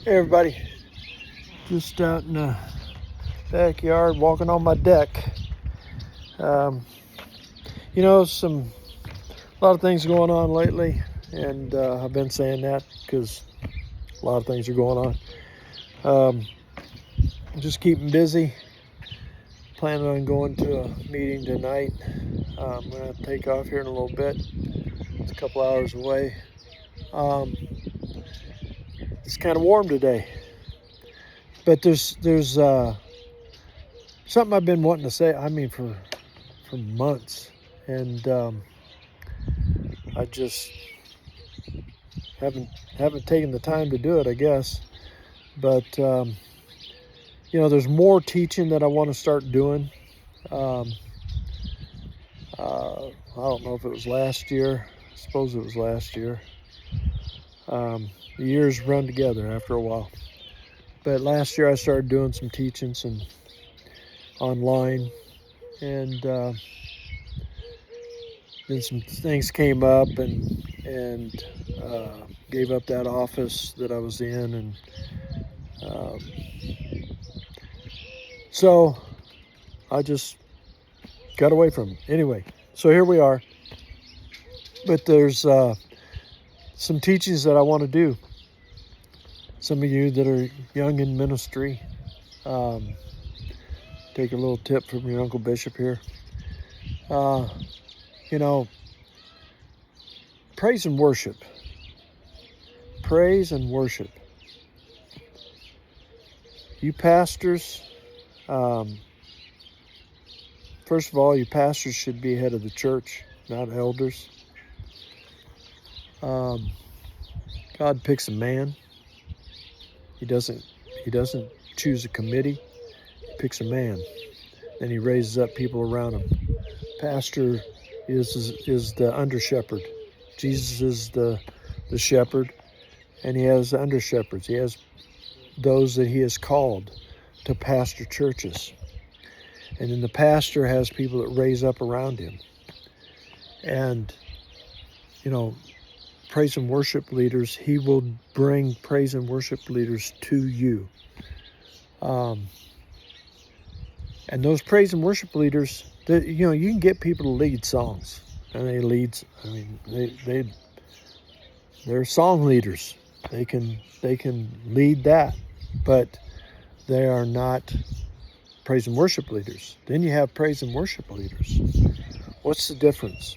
Hey everybody, just out in the backyard walking on my deck. Um, a lot of things going on lately, and I've been saying that because a lot of things are going on. Just keeping busy, planning on going to a meeting tonight. I'm going to take off here in a little bit. It's a couple hours away. It's kind of warm today, but there's something I've been wanting to say. I mean, for months, and I just haven't taken the time to do it, I guess. But there's more teaching that I want to start doing. I don't know if it was last year. I suppose it was last year. The years run together after a while. But last year I started doing some teachings and online, and then some things came up, and gave up that office that I was in, and so I just got away from it. Anyway, so here we are. But there's some teachings that I want to do. Some of you that are young in ministry, take a little tip from your Uncle Bishop here. Praise and worship. Praise and worship. You pastors, first of all, you pastors should be head of the church, not elders. God picks a man. He doesn't choose a committee. He picks a man. Then he raises up people around him. Pastor is the under shepherd. Jesus is the shepherd, and he has under shepherds. He has those that he has called to pastor churches. And then the pastor has people that raise up around him. And, praise and worship leaders, he will bring praise and worship leaders to you. And those praise and worship leaders, you can get people to lead songs. And they're song leaders. They can lead that, but they are not praise and worship leaders. Then you have praise and worship leaders. What's the difference?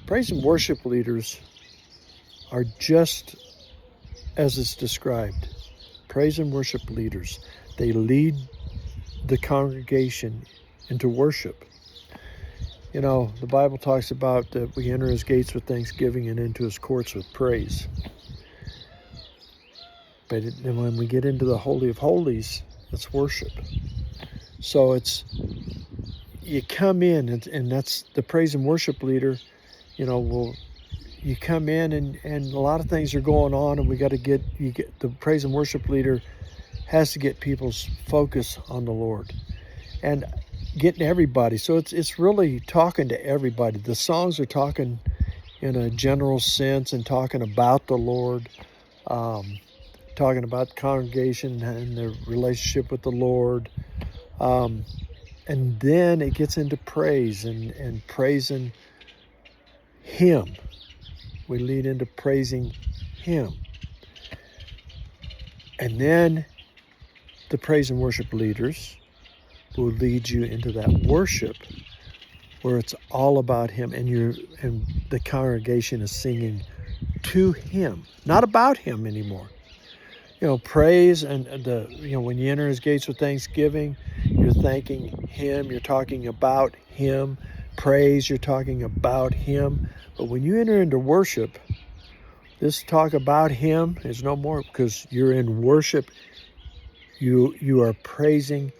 Praise and worship leaders are just as it's described. Praise and worship leaders. They lead the congregation into worship. The Bible talks about that we enter his gates with thanksgiving and into his courts with praise. But when we get into the Holy of Holies, it's worship. So you come in, and that's the praise and worship leader, you come in and a lot of things are going on, and the praise and worship leader has to get people's focus on the Lord and getting everybody. So it's really talking to everybody. The songs are talking in a general sense and talking about the Lord, talking about the congregation and their relationship with the Lord. And then it gets into praise and praising him. We lead into praising him. And then the praise and worship leaders will lead you into that worship where it's all about him, and the congregation is singing to him, not about him anymore. Praise and when you enter his gates with thanksgiving, you're thanking him, you're talking about him. Praise, you're talking about him. But when you enter into worship, this talk about him is no more, because you're in worship. You are praising.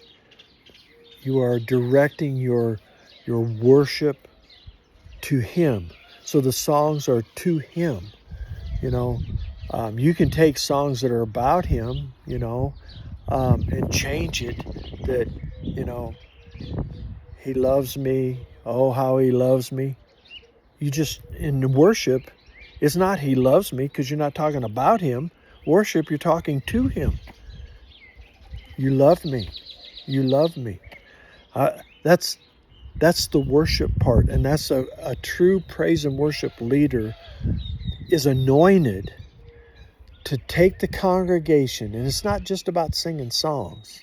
You are directing your worship to him. So the songs are to him. You can take songs that are about him, and change it that, he loves me. Oh, how he loves me. You just, in worship, it's not he loves me, because you're not talking about him. worship, you're talking to him. You love me. You love me. That's the worship part. And that's a true praise and worship leader is anointed to take the congregation. And it's not just about singing songs.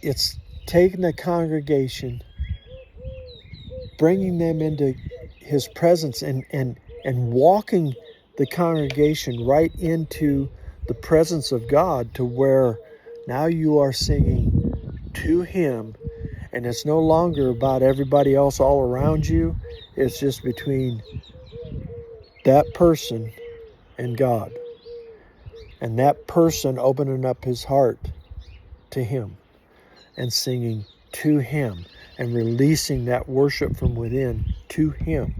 It's taking the congregation, bringing them into his presence and walking the congregation right into the presence of God, to where now you are singing to him, and it's no longer about everybody else all around you. It's just between that person and God, and that person opening up his heart to him and singing to him and releasing that worship from within to him.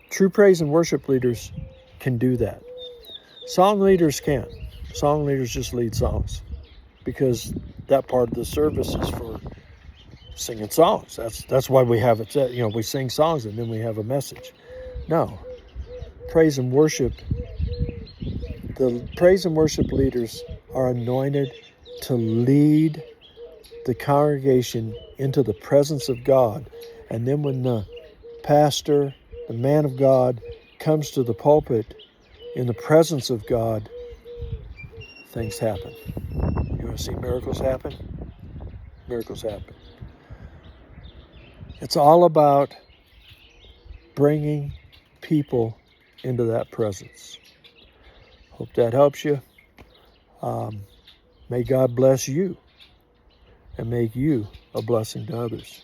True praise and worship leaders can do that. Song leaders can't. Song leaders just lead songs, because that part of the service is for singing songs. That's why we have it. We sing songs and then we have a message. No, praise and worship. The praise and worship leaders are anointed to lead the congregation into the presence of God. And then when the pastor, the man of God, comes to the pulpit in the presence of God, things happen. You want to see miracles happen? Miracles happen. It's all about bringing people into that presence. Hope that helps you. May God bless you and make you a blessing to others.